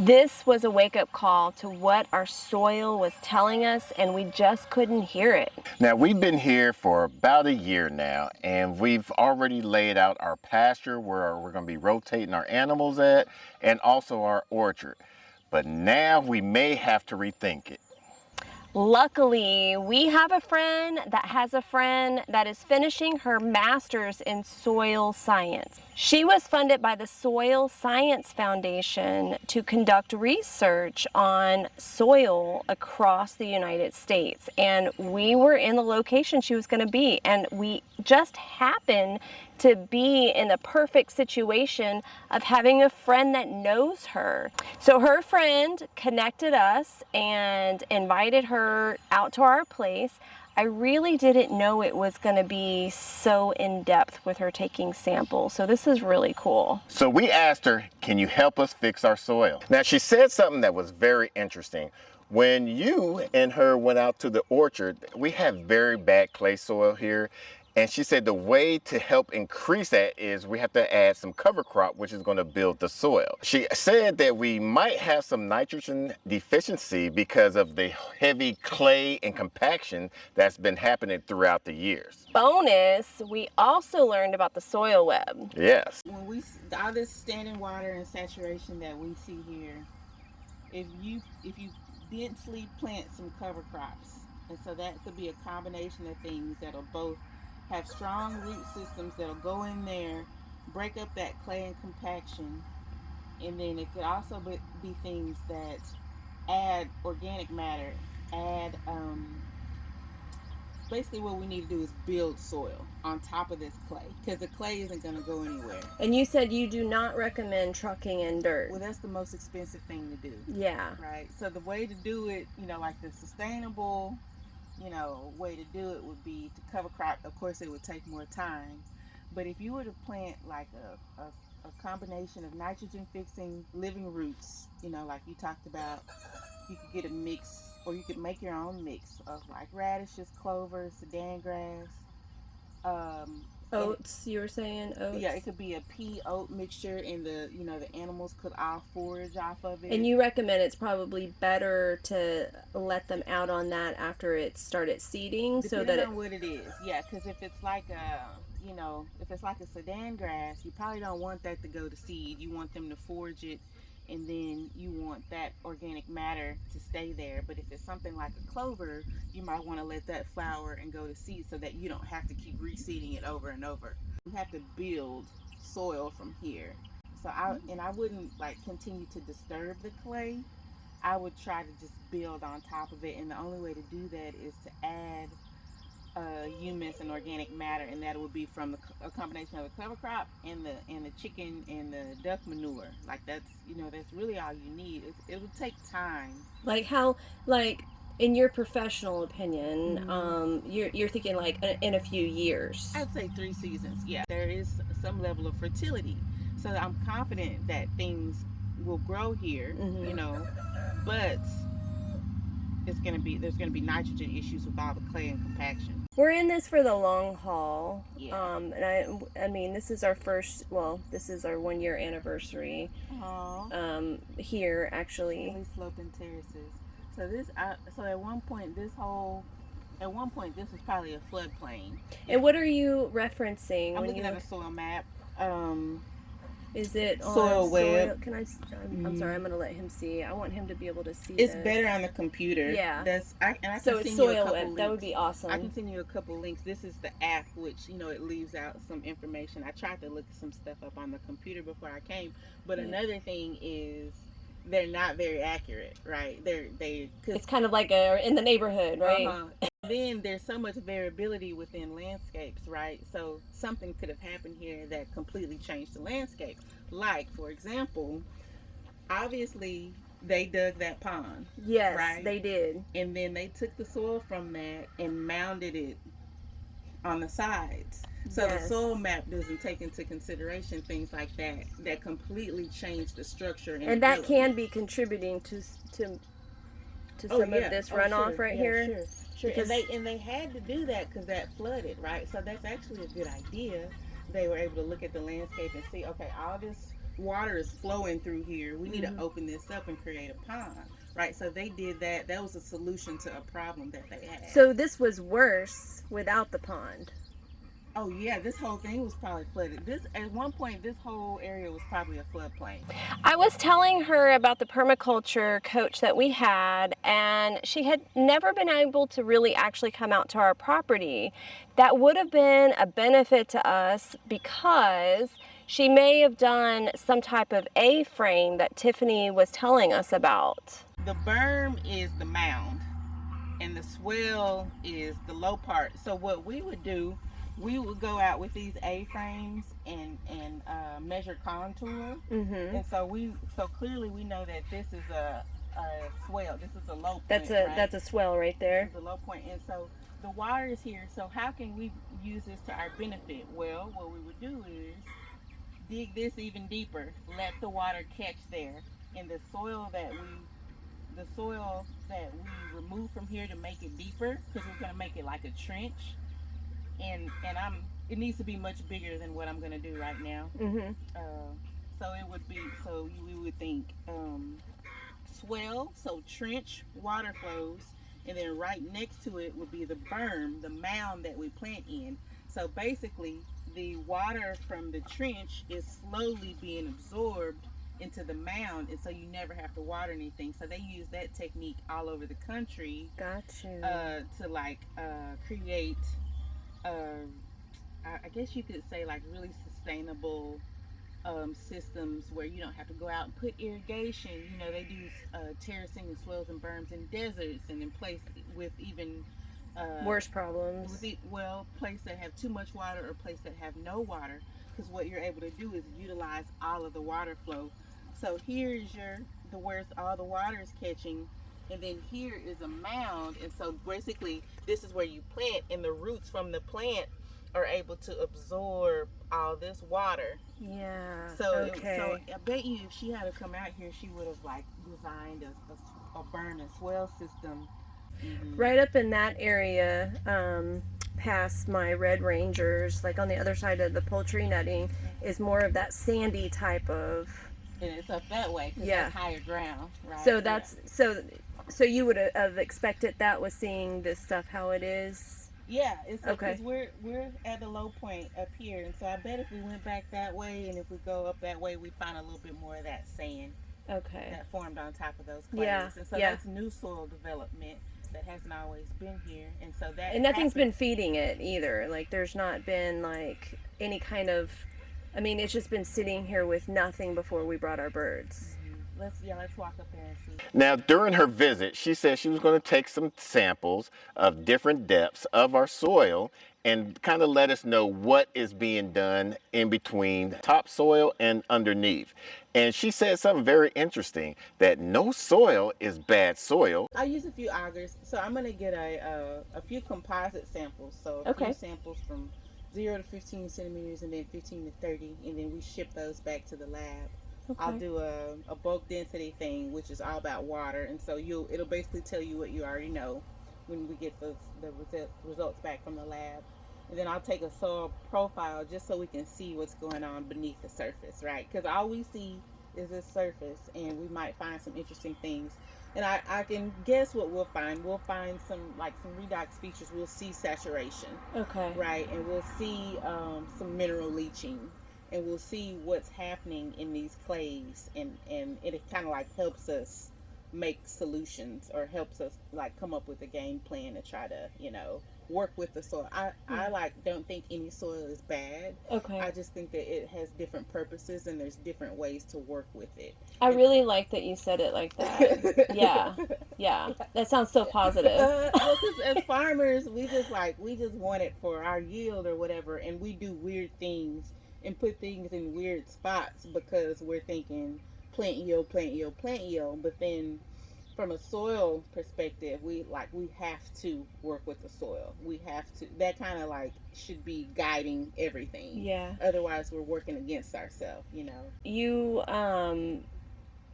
This was a wake-up call to what our soil was telling us, and we just couldn't hear it. Now, we've been here for about a year now, and we've already laid out our pasture where we're going to be rotating our animals at, and also our orchard. But now we may have to rethink it. Luckily, we have a friend that has a friend that is finishing her master's in soil science. She was funded by the Soil Science Foundation to conduct research on soil across the United States. And we were in the location she was going to be, and we just happened to be in the perfect situation of having a friend that knows her. So her friend connected us and invited her out to our place. I really didn't know it was going to be so in-depth with her taking samples. So this is really cool. So we asked her, can you help us fix our soil? Now, she said something that was very interesting. When you and her went out to the orchard, we have very bad clay soil here. And she said the way to help increase that is we have to add some cover crop, which is going to build the soil. She said that we might have some nitrogen deficiency because of the heavy clay and compaction that's been happening throughout the years. Bonus, we also learned about the soil web. Yes. When all this standing water and saturation that we see here, if you densely plant some cover crops, and so that could be a combination of things that'll both have strong root systems that'll go in there, break up that clay and compaction, and then it could also be things that add organic matter, basically what we need to do is build soil on top of this clay, because the clay isn't going to go anywhere. And you said you do not recommend trucking in dirt. Well, that's the most expensive thing to do. Yeah. Right. So the way to do it, like the sustainable way to do it would be to cover crop. Of course, it would take more time, but if you were to plant like a combination of nitrogen fixing living roots, like you talked about, you could get a mix, or you could make your own mix of like radishes, clover, Sudan grass, oats. You were saying oats. Yeah, it could be a pea oat mixture, and the animals could all forage off of it. And you recommend it's probably better to let them out on that after it started seeding, Depending so that on what it is. Yeah, because if it's like a Sudan grass, you probably don't want that to go to seed. You want them to forage it, and then you want that organic matter to stay there. But if it's something like a clover, you might want to let that flower and go to seed, so that you don't have to keep reseeding it over and over. You have to build soil from here. So I wouldn't continue to disturb the clay. I would try to just build on top of it, and the only way to do that is to add humus and organic matter, and that would be from a combination of the cover crop and the chicken and the duck manure. That's really all you need. It would take time. In your professional opinion, you're thinking in a few years. I'd say 3 seasons. Yeah, there is some level of fertility, so I'm confident that things will grow here. But there's going to be nitrogen issues with all the clay and compaction. We're in this for the long haul. Yeah. And I mean, this is our 1 year anniversary. Here actually. Really sloping terraces. So at one point this was probably a floodplain. And what are you referencing? I'm looking at a soil map. Is it on soil web? Can I'm sorry, I'm going to let him see. I want him to be able to see It's better on the computer. Yeah. I can so send it's you a soil couple web. links. That would be awesome. I can send you a couple links. This is the app, which, it leaves out some information. I tried to look some stuff up on the computer before I came. But another thing is they're not very accurate, right? It's kind of like in the neighborhood, right? Then there's so much variability within landscapes, right? So something could have happened here that completely changed the landscape. Like, for example, obviously they dug that pond. Yes, right? They did. And then they took the soil from that and mounded it on the sides. So the soil map doesn't take into consideration things like that completely change the structure. And that can be contributing to some of this runoff here. Sure. Because they had to do that because that flooded, right? So that's actually a good idea. They were able to look at the landscape and see, okay, all this water is flowing through here. We need Mm-hmm. to open this up and create a pond, right? So they did that. That was a solution to a problem that they had. So this was worse without the pond. Oh yeah, this whole thing was probably flooded. This at one point, this whole area was probably a floodplain. I was telling her about the permaculture coach that we had, and she had never been able to really actually come out to our property. That would have been a benefit to us because she may have done some type of A-frame that Tiffany was telling us about. The berm is the mound, and the swell is the low part. So what we would do, we would go out with these A-frames and measure contour. Mm-hmm. And so clearly we know that this is a swell. This is a low point. That's a swell right there. This is a low point. And so the water is here. So how can we use this to our benefit? Well, what we would do is dig this even deeper. Let the water catch there, and the soil that we remove from here to make it deeper, because we're going to make it like a trench, and it needs to be much bigger than what I'm going to do right now. Mm-hmm. We would think swell, so trench, water flows, and then right next to it would be the berm, the mound that we plant in. So basically the water from the trench is slowly being absorbed into the mound, and so you never have to water anything. So they use that technique all over the country. Got you. To create I guess you could say like really sustainable systems where you don't have to go out and put irrigation. You know, they do terracing and swells and berms in deserts and in places with even worse problems. Places that have too much water or places that have no water, because what you're able to do is utilize all of the water flow. So here is where all the water is catching, and then here is a mound, and so basically this is where you plant, and the roots from the plant are able to absorb all this water. Yeah. So okay. So I bet you if she had to come out here, she would have like designed a burn and swell system. Mm-hmm. Right up in that area, past my Red Rangers, like on the other side of the poultry netting, is more of that sandy type of. And it's up that way because Yeah. that's higher ground, right? So that's so you would have expected that with seeing this stuff how it is. Yeah, it's Okay. because we're at the low point up here, and so I bet if we went back that way and if we go up that way, we'd find a little bit more of that sand Okay. that formed on top of those clays. Yeah, And so yeah. that's new soil development that hasn't always been here, and so that And nothing's been happened. feeding it either. Like there's not been like any kind of. I mean, it's just been sitting here with nothing before we brought our birds. Let's walk up there and see. Now, during her visit, she said she was going to take some samples of different depths of our soil and kind of let us know what is being done in between topsoil and underneath. And she said something very interesting, that no soil is bad soil. I use a few augers, so I'm gonna get a few composite samples. So a Okay. few samples from 0 to 15 centimeters, and then 15 to 30, and then we ship those back to the lab. Okay. I'll do a bulk density thing, which is all about water, and so it'll basically tell you what you already know when we get the results back from the lab. And then I'll take a soil profile just so we can see what's going on beneath the surface, right? Because all we see is this surface, and we might find some interesting things. And I can guess what we'll find. We'll find some redox features. We'll see saturation, Okay. right? And we'll see some mineral leaching, and we'll see what's happening in these clays, and it kind of like helps us make solutions, or helps us like come up with a game plan to try to work with the soil. I don't think any soil is bad. Okay. I just think that it has different purposes, and there's different ways to work with it. I really like that you said it like that. Yeah. That sounds so positive. Well, 'cause as farmers, we just want it for our yield or whatever, and we do weird things and put things in weird spots because we're thinking plant yield, plant yield, plant yield. But then from a soil perspective, we have to work with the soil. We have to, that kind of should be guiding everything. Yeah. Otherwise we're working against ourselves, You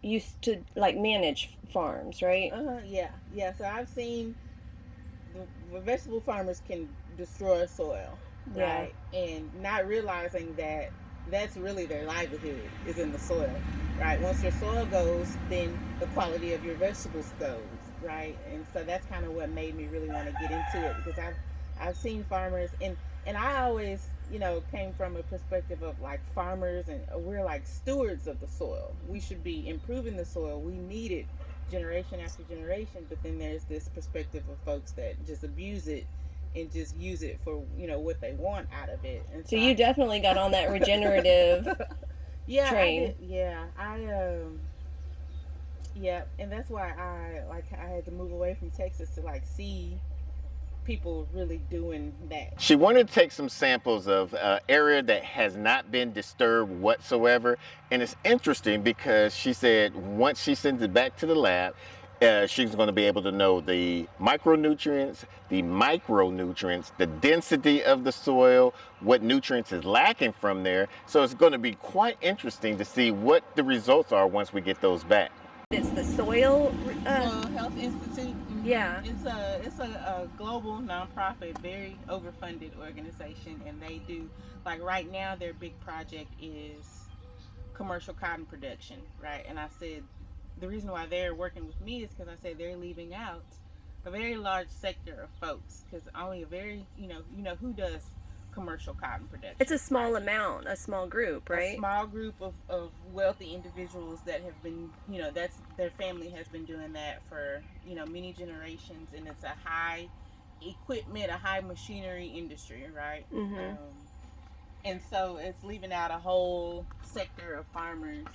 used to manage farms, right? Yeah. So I've seen the vegetable farmers can destroy soil, Yeah. right? And not realizing that that's really their livelihood, is in the soil, right? Once your soil goes, then the quality of your vegetables goes, right? And so that's kind of what made me really want to get into it, because I've seen farmers, and I always, came from a perspective of like farmers, and we're like stewards of the soil. We should be improving the soil. We need it generation after generation, but then there's this perspective of folks that just abuse it and just use it for what they want out of it. And So so you definitely got on that regenerative yeah, I train. did. Yeah, yeah, and that's why I had to move away from Texas to like see people really doing that. She wanted to take some samples of area that has not been disturbed whatsoever. And it's interesting because she said once she sends it back to the lab, she's going to be able to know the micronutrients, the micronutrients, the density of the soil, what nutrients is lacking from there. So it's going to be quite interesting to see what the results are once we get those back. It's the soil. Soil Health Institute. Yeah. It's a global nonprofit, very overfunded organization, and they do, like, right now their big project is commercial cotton production, right? And I said the reason why they're working with me is because I said they're leaving out a very large sector of folks, because only a very who does commercial cotton production. It's a small amount, a small group, right? A small group of wealthy individuals that have been, that's their family has been doing that for, many generations, and it's a high equipment, a high machinery industry, right? Mm-hmm. And so it's leaving out a whole sector of farmers.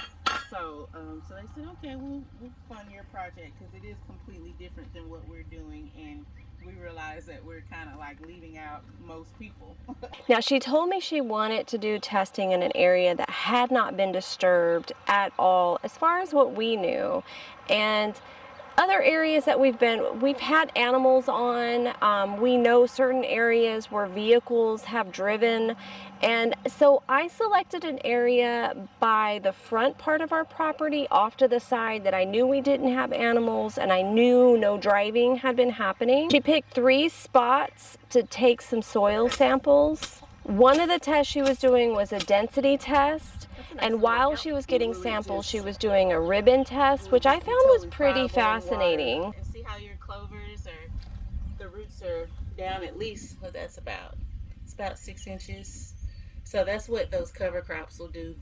So they said, okay, we'll fund your project, because it is completely different than what we're doing, and we realize that we're kind of like leaving out most people. Now, she told me she wanted to do testing in an area that had not been disturbed at all, as far as what we knew. And other areas that we've had animals on. We know certain areas where vehicles have driven. And so I selected an area by the front part of our property off to the side that I knew we didn't have animals, and I knew no driving had been happening. She picked 3 spots to take some soil samples. One of the tests she was doing was a density test, and while she was getting samples, she was doing a ribbon test, which I found was pretty fascinating. And see how your clovers the roots are down at least what that's about. It's about 6 inches. So that's what those cover crops will do.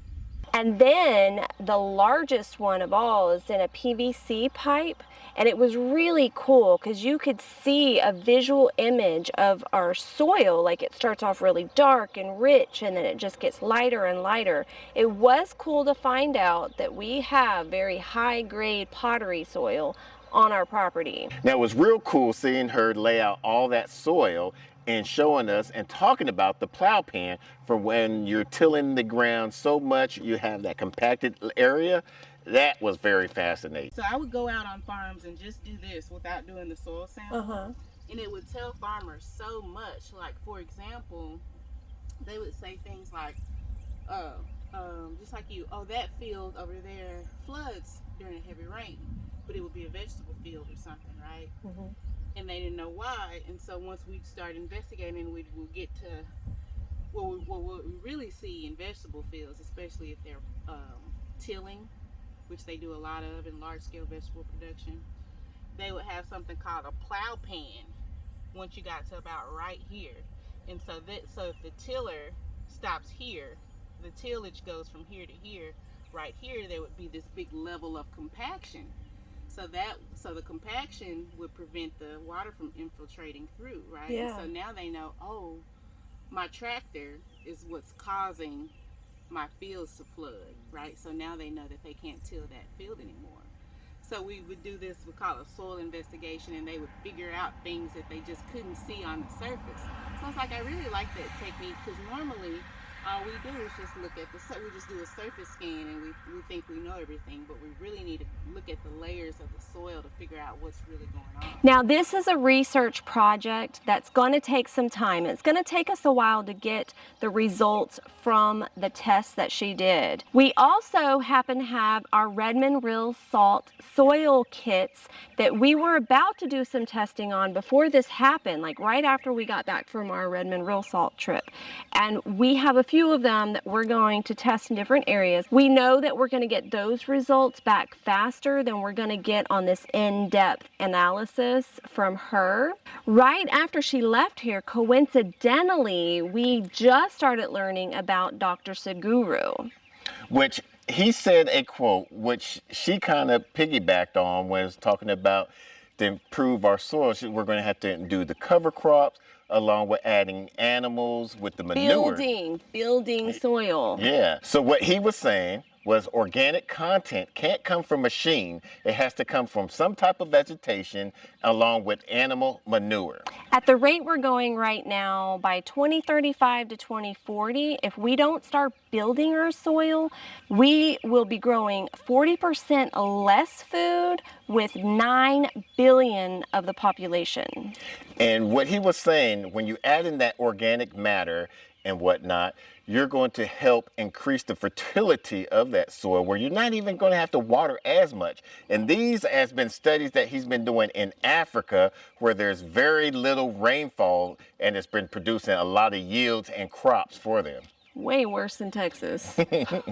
And then the largest one of all is in a PVC pipe, and it was really cool because you could see a visual image of our soil. Like, it starts off really dark and rich, and then it just gets lighter and lighter. It was cool to find out that we have very high grade pottery soil on our property. Now, it was real cool seeing her lay out all that soil and showing us and talking about the plow pan for when you're tilling the ground so much you have that compacted area. That was very fascinating. So I would go out on farms and just do this without doing the soil sample. And it would tell farmers so much. Like, for example, they would say things like, just like that field over there floods during a heavy rain, but it would be a vegetable field or something, right? Mm-hmm. And they didn't know why. And so once we start investigating, we'll get to what we really see in vegetable fields, especially if they're tilling, which they do a lot of in large-scale vegetable production. They would have something called a plow pan once you got to about right here. And so if the tiller stops here, the tillage goes from here to here. Right here, there would be this big level of compaction. So the compaction would prevent the water from infiltrating through, right? Yeah. And so now they know, my tractor is what's causing my fields to flood, right? So now they know that they can't till that field anymore. So we would do this, we call it soil investigation, and they would figure out things that they just couldn't see on the surface. So it's like, I really like that technique, because normally all we do is just we just do a surface scan, and we think we know everything, but we really need to look at the layers of the soil to figure out what's really going on. Now, this is a research project that's going to take some time. It's going to take us a while to get the results from the tests that she did. We also happen to have our Redmond Real Salt soil kits that we were about to do some testing on before this happened, like right after we got back from our Redmond Real Salt trip. And we have a few few of them that we're going to test in different areas. We know that we're going to get those results back faster than we're going to get on this in-depth analysis from her. Right after she left here, coincidentally, we just started learning about Dr. Seguru. Which he said a quote, which she kind of piggybacked on, was talking about to improve our soil. We're going to have to do the cover crops along with adding animals with the manure. Building soil. Yeah. So what he was saying was organic content can't come from machine. It has to come from some type of vegetation along with animal manure. At the rate we're going right now, by 2035 to 2040, if we don't start building our soil, we will be growing 40% less food with 9 billion of the population. And what he was saying, when you add in that organic matter and whatnot, you're going to help increase the fertility of that soil where you're not even going to have to water as much. And these has been studies that he's been doing in Africa where there's very little rainfall and it's been producing a lot of yields and crops for them. Way worse than Texas.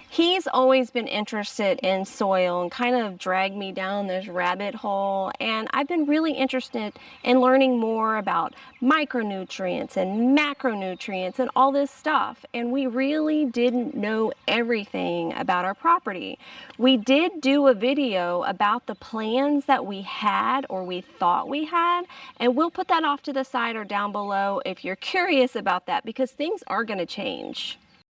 He's always been interested in soil and kind of dragged me down this rabbit hole. And I've been really interested in learning more about micronutrients and macronutrients and all this stuff. And we really didn't know everything about our property. We did do a video about the plans that we had or we thought we had. And we'll put that off to the side or down below if you're curious about that, because things are going to change.